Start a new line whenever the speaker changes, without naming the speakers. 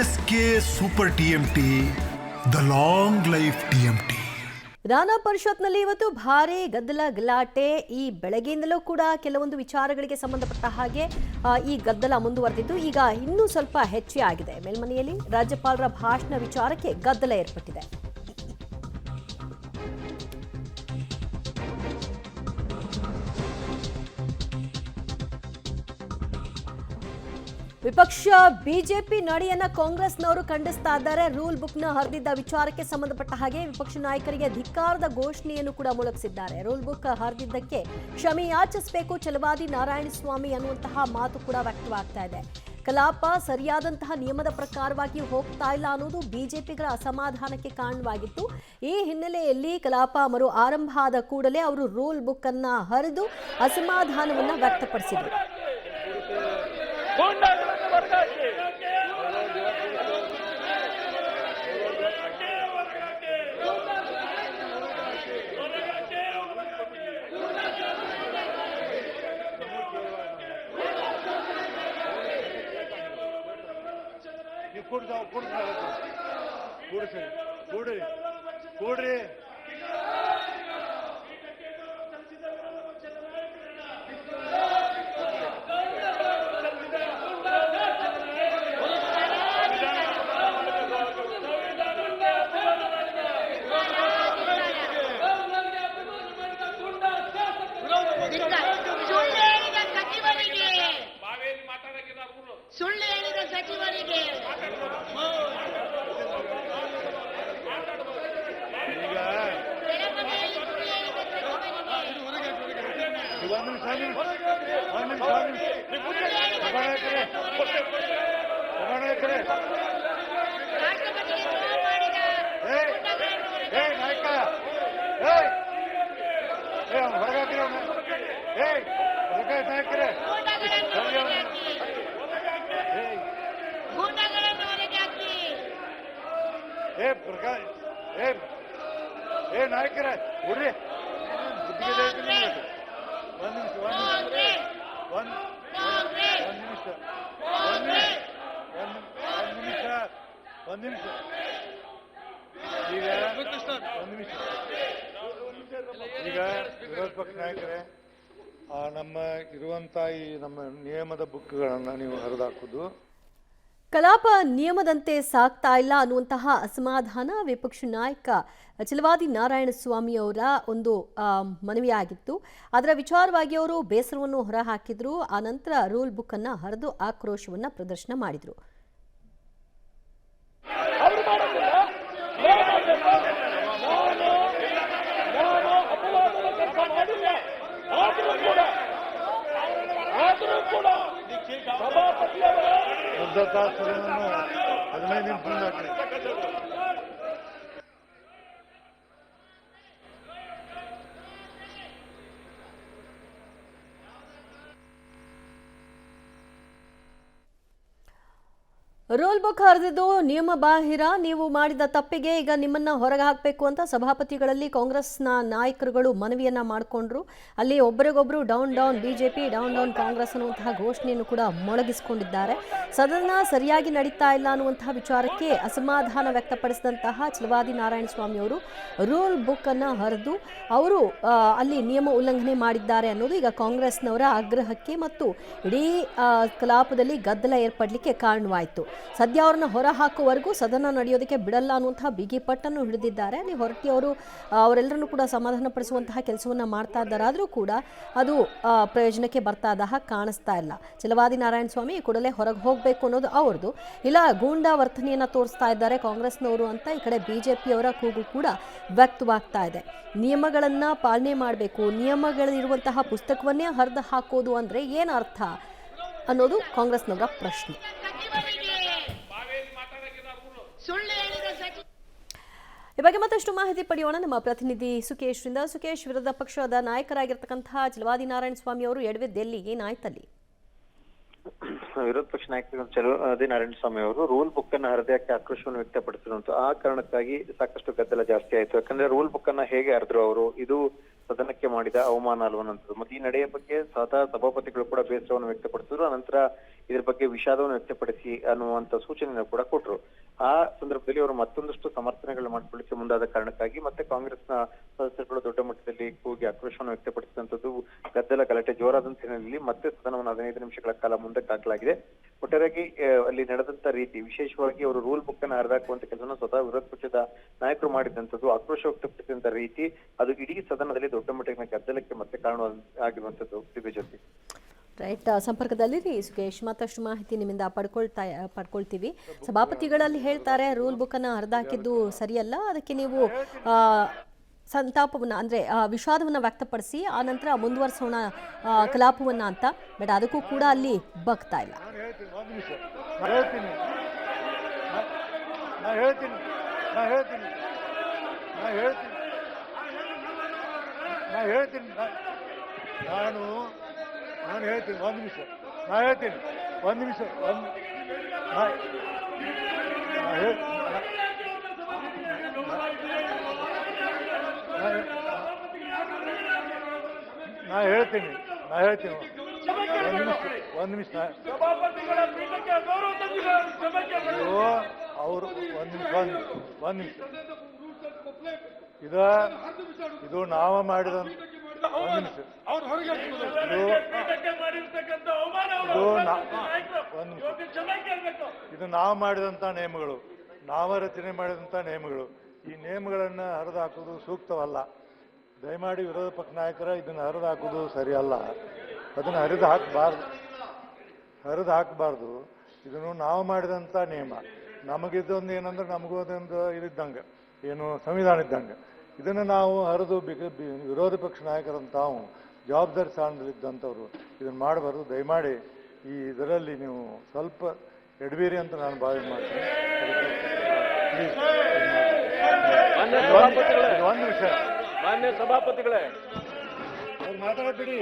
S K super TMT, the long life TMT.
ವಿಧಾನ ಪರಿಷತ್ನಲ್ಲಿ ಇವತ್ತು ಭಾರಿ ಗದ್ದಲ ಈ ಬೆಳಗ್ಗೆಯಿಂದಲೂ ಕೂಡ ಕೆಲವೊಂದು ವಿಚಾರಗಳಿಗೆ ಸಂಬಂಧಪಟ್ಟ ಹಾಗೆ ಈ ಗದ್ದಲ ಮುಂದುವರೆದಿದ್ದು ಈಗ ಇನ್ನೂ ಸ್ವಲ್ಪ ಹೆಚ್ಚೇ ಆಗಿದೆ. ಮೇಲ್ಮನೆಯಲ್ಲಿ ರಾಜ್ಯಪಾಲರ ಭಾಷಣ ವಿಚಾರಕ್ಕೆ ಗದ್ದಲ ಏರ್ಪಟ್ಟಿದೆ. ವಿಪಕ್ಷ ಬಿಜೆಪಿ ನಡೆಯನ್ನ ಕಾಂಗ್ರೆಸ್ನವರು ಖಂಡಿಸ್ತಾ ಇದ್ದಾರೆ. ರೂಲ್ ಬುಕ್ನ ಹರಿದಿದ್ದ ವಿಚಾರಕ್ಕೆ ಸಂಬಂಧಪಟ್ಟ ಹಾಗೆ ವಿಪಕ್ಷ ನಾಯಕರಿಗೆ ಧಿಕ್ಕಾರದ ಘೋಷಣೆಯನ್ನು ಕೂಡ ಮೊಳಗಿಸಿದ್ದಾರೆ. ರೂಲ್ ಬುಕ್ ಹರಿದಿದ್ದಕ್ಕೆ ಕ್ಷಮೆ ಯಾಚಿಸಬೇಕು ಛಲವಾದಿ ನಾರಾಯಣಸ್ವಾಮಿ ಅನ್ನುವಂತಹ ಮಾತು ಕೂಡ ವ್ಯಕ್ತವಾಗ್ತಾ ಇದೆ. ಕಲಾಪ ಸರಿಯಾದಂತಹ ನಿಯಮದ ಪ್ರಕಾರವಾಗಿ ಹೋಗ್ತಾ ಇಲ್ಲ ಅನ್ನೋದು ಬಿಜೆಪಿಗರ ಅಸಮಾಧಾನಕ್ಕೆ ಕಾರಣವಾಗಿತ್ತು. ಈ ಹಿನ್ನೆಲೆಯಲ್ಲಿ ಕಲಾಪ ಮರು ಆರಂಭ ಆದ ಕೂಡಲೇ ಅವರು ರೂಲ್ ಬುಕ್ ಅನ್ನ ಹರಿದು ಅಸಮಾಧಾನವನ್ನ ವ್ಯಕ್ತಪಡಿಸಿದರು.
ಕೂಡ್ರಿ
ಸುಳ್ಳು ಹೇಳಿದ ಸಚಿವರಿಗೆ
ನಾಯಕರ ಹುಡ್ರಿ ಒಂದ್ ನಿಮಿಷ ಈಗ ವಿರೋಧ ಪಕ್ಷ ನಾಯಕರೇ, ನಮ್ಮ ಇರುವಂತ ಈ ನಮ್ಮ ನಿಯಮದ ಬುಕ್ಗಳನ್ನ ನೀವು ಹರಿದಾಕುದು
ಕಲಾಪ ನಿಯಮದಂತೆ ಸಾಗ್ತಾ ಇಲ್ಲ ಅನ್ನುವಂತಹ ಅಸಮಾಧಾನ ವಿಪಕ್ಷ ನಾಯಕ ಛಲವಾದಿ ನಾರಾಯಣಸ್ವಾಮಿ ಅವರ ಒಂದು ಮನವಿಯಾಗಿತ್ತು. ಅದರ ವಿಚಾರವಾಗಿ ಅವರು ಬೇಸರವನ್ನು ಹೊರಹಾಕಿದ್ರು. ಆ ನಂತರ ರೂಲ್ ಬುಕ್ ಅನ್ನ ಹರಿದು ಆಕ್ರೋಶವನ್ನ ಪ್ರದರ್ಶನ ಮಾಡಿದ್ರು.
ತಾಸನ್ನು 15 ನಿಮಿಷ ಹಾಕ್ರಿ.
ರೂಲ್ ಬುಕ್ ಹರಿದಿದ್ದು ನಿಯಮ ಬಾಹಿರ, ನೀವು ಮಾಡಿದ ತಪ್ಪಿಗೆ ಈಗ ನಿಮ್ಮನ್ನ ಹೊರಗೆ ಹಾಕಬೇಕು ಅಂತ ಸಭಾಪತಿಗಳಲ್ಲಿ ಕಾಂಗ್ರೆಸ್ನ ನಾಯಕರುಗಳು ಮನವಿಯನ್ನ ಮಾಡಿಕೊಂಡ್ರು. ಅಲ್ಲಿ ಒಬ್ಬರಿಗೊಬ್ಬರು down down BJP, down down Congress ಅನ್ನುವಂತಹ ಘೋಷಣೆಯನ್ನು ಕೂಡ ಮೊಳಗಿಸಿಕೊಂಡಿದ್ದಾರೆ. ಸದನ ಸರಿಯಾಗಿ ನಡೀತಾ ಇಲ್ಲ ಅನ್ನುವಂತಹ ವಿಚಾರಕ್ಕೆ ಅಸಮಾಧಾನ ವ್ಯಕ್ತಪಡಿಸಿದಂತಹ ಛಲವಾದಿ ನಾರಾಯಣಸ್ವಾಮಿ ಅವರು ರೂಲ್ ಬುಕ್ ಅನ್ನ ಹರಿದು ಅವರು ಅಲ್ಲಿ ನಿಯಮ ಉಲ್ಲಂಘನೆ ಮಾಡಿದ್ದಾರೆ ಅನ್ನೋದು ಈಗ ಕಾಂಗ್ರೆಸ್ನವರ ಆಗ್ರಹಕ್ಕೆ ಮತ್ತು ಇಡೀ ಕಲಾಪದಲ್ಲಿ ಗದ್ದಲ ಏರ್ಪಡಲಿಕ್ಕೆ ಕಾರಣವಾಯಿತು. ಸದ್ಯ ಅವ್ರನ್ನ ಹೊರ ಹಾಕುವವರೆಗೂ ಸದನ ನಡೆಯೋದಕ್ಕೆ ಬಿಡಲ್ಲ ಅನ್ನುವಂತಹ ಬಿಗಿ ಪಟ್ಟನ್ನು ಹಿಡಿದಿದ್ದಾರೆ. ಅಲ್ಲಿ ಹೊರಟಿ ಅವರು ಅವರೆಲ್ಲರನ್ನು ಕೂಡ ಸಮಾಧಾನ ಪಡಿಸುವಂತಹ ಕೆಲಸವನ್ನ ಮಾಡ್ತಾ ಇದ್ದಾರೆ. ಆದರೂ ಕೂಡ ಅದು ಪ್ರಯೋಜನಕ್ಕೆ ಬರ್ತಾ ಇದ್ದ ಹಾಗೆ ಕಾಣಿಸ್ತಾ ಇಲ್ಲ. ಛಲವಾದಿ ನಾರಾಯಣಸ್ವಾಮಿ ಕೂಡಲೇ ಹೊರಗೆ ಹೋಗಬೇಕು ಅನ್ನೋದು ಅವ್ರದ್ದು. ಇಲ್ಲ ಗೂಂಡಾ ವರ್ತನೆಯನ್ನ ತೋರಿಸ್ತಾ ಇದ್ದಾರೆ ಕಾಂಗ್ರೆಸ್ನವರು ಅಂತ ಈ ಕಡೆ ಬಿಜೆಪಿಯವರ ಕೂಗು ಕೂಡ ವ್ಯಕ್ತವಾಗ್ತಾ ಇದೆ. ನಿಯಮಗಳನ್ನ ಪಾಲನೆ ಮಾಡಬೇಕು, ನಿಯಮಗಳಿರುವಂತಹ ಪುಸ್ತಕವನ್ನೇ ಹರಿದು ಹಾಕೋದು ಅಂದ್ರೆ ಏನು ಅರ್ಥ ಅನ್ನೋದು ಕಾಂಗ್ರೆಸ್ನವರ ಪ್ರಶ್ನೆ. ಈ ಬಗ್ಗೆ ಮತ್ತಷ್ಟು ಮಾಹಿತಿ ಪಡೆಯೋಣ ನಮ್ಮ ಪ್ರತಿನಿಧಿ ಸುಕೇಶ್ರಿಂದ. ಸುಕೇಶ್, ವಿರೋಧ ಪಕ್ಷದ ನಾಯಕರಾಗಿರ್ತಕ್ಕಂತಹ ಛಲವಾದಿ ನಾರಾಯಣಸ್ವಾಮಿ ಅವರು ಎಡವಿದ್ದೆಲ್ಲಿ, ಏನಾಯ್ತಲ್ಲಿ?
ವಿರೋಧ ಪಕ್ಷ ನಾಯಕ ಛಲವಾದಿ ನಾರಾಯಣಸ್ವಾಮಿ ಅವರು ರೂಲ್ ಬುಕ್ ಅನ್ನ ಹರಿದಕ್ಕೆ ಆಕ್ರೋಶವನ್ನು ವ್ಯಕ್ತಪಡಿಸಿರುವಂತ ಆ ಕಾರಣಕ್ಕಾಗಿ ಸಾಕಷ್ಟು ಗದ್ದಲ ಜಾಸ್ತಿ ಆಯ್ತು. ಯಾಕಂದ್ರೆ ರೂಲ್ ಬುಕ್ ಅನ್ನ ಹೇಗೆ ಹರಿದ್ರು ಅವರು, ಇದು ಸದನಕ್ಕೆ ಮಾಡಿದ ಅವಮಾನ ಅಲ್ವನ್ನಂಥದ್ದು. ಮತ್ತೆ ಈ ನಡೆಯ ಬಗ್ಗೆ ಸ್ವತಃ ಸಭಾಪತಿಗಳು ಕೂಡ ಬೇಸರವನ್ನು ವ್ಯಕ್ತಪಡಿಸಿದ್ರು. ಅನಂತರ ಇದ್ರ ಬಗ್ಗೆ ವಿಷಾದವನ್ನು ವ್ಯಕ್ತಪಡಿಸಿ ಅನ್ನುವಂತ ಸೂಚನೆಯನ್ನು ಕೂಡ ಕೊಟ್ರು. ಆ ಸಂದರ್ಭದಲ್ಲಿ ಅವರು ಮತ್ತೊಂದಷ್ಟು ಸಮರ್ಥನೆಗಳು ಮಾಡಿಕೊಳ್ಳಿಕ್ಕೆ ಮುಂದಾದ ಕಾರಣಕ್ಕಾಗಿ ಮತ್ತೆ ಕಾಂಗ್ರೆಸ್ನ ಸದಸ್ಯರುಗಳು ದೊಡ್ಡ ಮಟ್ಟದಲ್ಲಿ ಕೂಗಿ ಆಕ್ರೋಶವನ್ನು ವ್ಯಕ್ತಪಡಿಸಿದಂಥದ್ದು, ಗದ್ದಲ ಗಲಾಟೆ ಜೋರಾದಂತ ಹಿನ್ನೆಲೆಯಲ್ಲಿ ಮತ್ತೆ ಸದನವನ್ನು 15 ನಿಮಿಷಗಳ ಕಾಲ ಮುಂದಕ್ಕೆ ಹಾಕಲಾಗಿದೆ. ಒಟ್ಟಾರೆಯಾಗಿ ಅಲ್ಲಿ ನಡೆದಂತ ರೀತಿ, ವಿಶೇಷವಾಗಿ ಅವರು ರೂಲ್ ಬುಕ್ ಅನ್ನು ಹರಿದಾಕುವಂತ ಕೆಲಸವನ್ನು ಸ್ವತಃ ವಿರೋಧ ಪಕ್ಷದ ನಾಯಕರು ಮಾಡಿದಂಥದ್ದು, ಆಕ್ರೋಶ ವ್ಯಕ್ತಪಡಿಸಿದಂತ ರೀತಿ, ಅದು ಇಡೀ ಸದನದಲ್ಲಿ ದೊಡ್ಡ ಮಟ್ಟಿನ ಗದ್ದಲಕ್ಕೆ ಮತ್ತೆ ಕಾರಣ ಆಗಿರುವಂತದ್ದು. ದಿವ್ಯಜ್ಯೋತಿ,
ರೈಟ್, ಸಂಪರ್ಕದಲ್ಲಿರಿ ಸುಖೇಶ್. ಮತ್ತಷ್ಟು ಮಾಹಿತಿ ನಿಮ್ಮಿಂದ ಪಡ್ಕೊಳ್ತೀವಿ. ಸಭಾಪತಿಗಳಲ್ಲಿ ಹೇಳ್ತಾರೆ ರೂಲ್ ಬುಕ್ಕನ್ನು ಹರಿದಾಕಿದ್ದು ಸರಿಯಲ್ಲ, ಅದಕ್ಕೆ ನೀವು ಸಂತಾಪವನ್ನು ಅಂದರೆ ವಿಷಾದವನ್ನು ವ್ಯಕ್ತಪಡಿಸಿ ಆ ನಂತರ ಮುಂದುವರಿಸೋಣ ಕಲಾಪವನ್ನು ಅಂತ. ಬಟ್ ಅದಕ್ಕೂ ಕೂಡ ಅಲ್ಲಿ ಬಗ್ತಾ ಇಲ್ಲ.
ನಾನು ಹೇಳ್ತೀನಿ ಒಂದು ನಿಮಿಷ. ನಾ ಹೇಳ್ತೀನಿ ಒಂದು ನಿಮಿಷ. ನಾ ಹೇಳ್ತೀನಿ ಒಂದು ನಿಮಿಷ. ಅವರು ಒಂದು ನಿಮಿಷ. ಇದು ನಾವು ಮಾಡಿದಂತ ಇದು ನಾವು ಮಾಡಿದಂತ ನಿಯಮಗಳು, ನಾವ ರಚನೆ ಮಾಡಿದಂತ ನಿಯಮಗಳು. ಈ ನಿಯಮಗಳನ್ನ ಹರಿದು ಹಾಕುವುದು ಸೂಕ್ತವಲ್ಲ. ದಯಮಾಡಿ ವಿರೋಧ ಪಕ್ಷ ನಾಯಕರ ಇದನ್ನ ಹರಿದು ಹಾಕುವುದು ಸರಿಯಲ್ಲ. ಅದನ್ನ ಹರಿದು ಹಾಕಬಾರ್ದು. ಇದನ್ನು ನಾವು ಮಾಡಿದಂತ ನಿಯಮ. ನಮಗಿದ್ದೊಂದು ಏನಂದ್ರೆ, ನಮಗೂ ಅದೊಂದು ಇದ್ದಂಗೆ, ಏನು ಸಂವಿಧಾನ ಇದ್ದಂಗೆ. ಇದನ್ನು ನಾವು ಹರಿದು ವಿರೋಧ ಪಕ್ಷ ನಾಯಕರಂತಾವು ಜವಾಬ್ದಾರಿ ಸ್ಥಾನದಲ್ಲಿದ್ದಂಥವ್ರು ಇದನ್ನು ಮಾಡಬಾರ್ದು. ದಯಮಾಡಿ ಈ ಇದರಲ್ಲಿ ನೀವು ಸ್ವಲ್ಪ ಎಡವೀರಿ ಅಂತ ನಾನು ಭಾವನೆ ಮಾಡ್ತೀನಿ. ಒಂದು ವಿಷಯ, ಮಾನ್ಯ ಸಭಾಪತಿಗಳೇ, ಅವ್ರು ಮಾತಾಡಬೇಡಿ.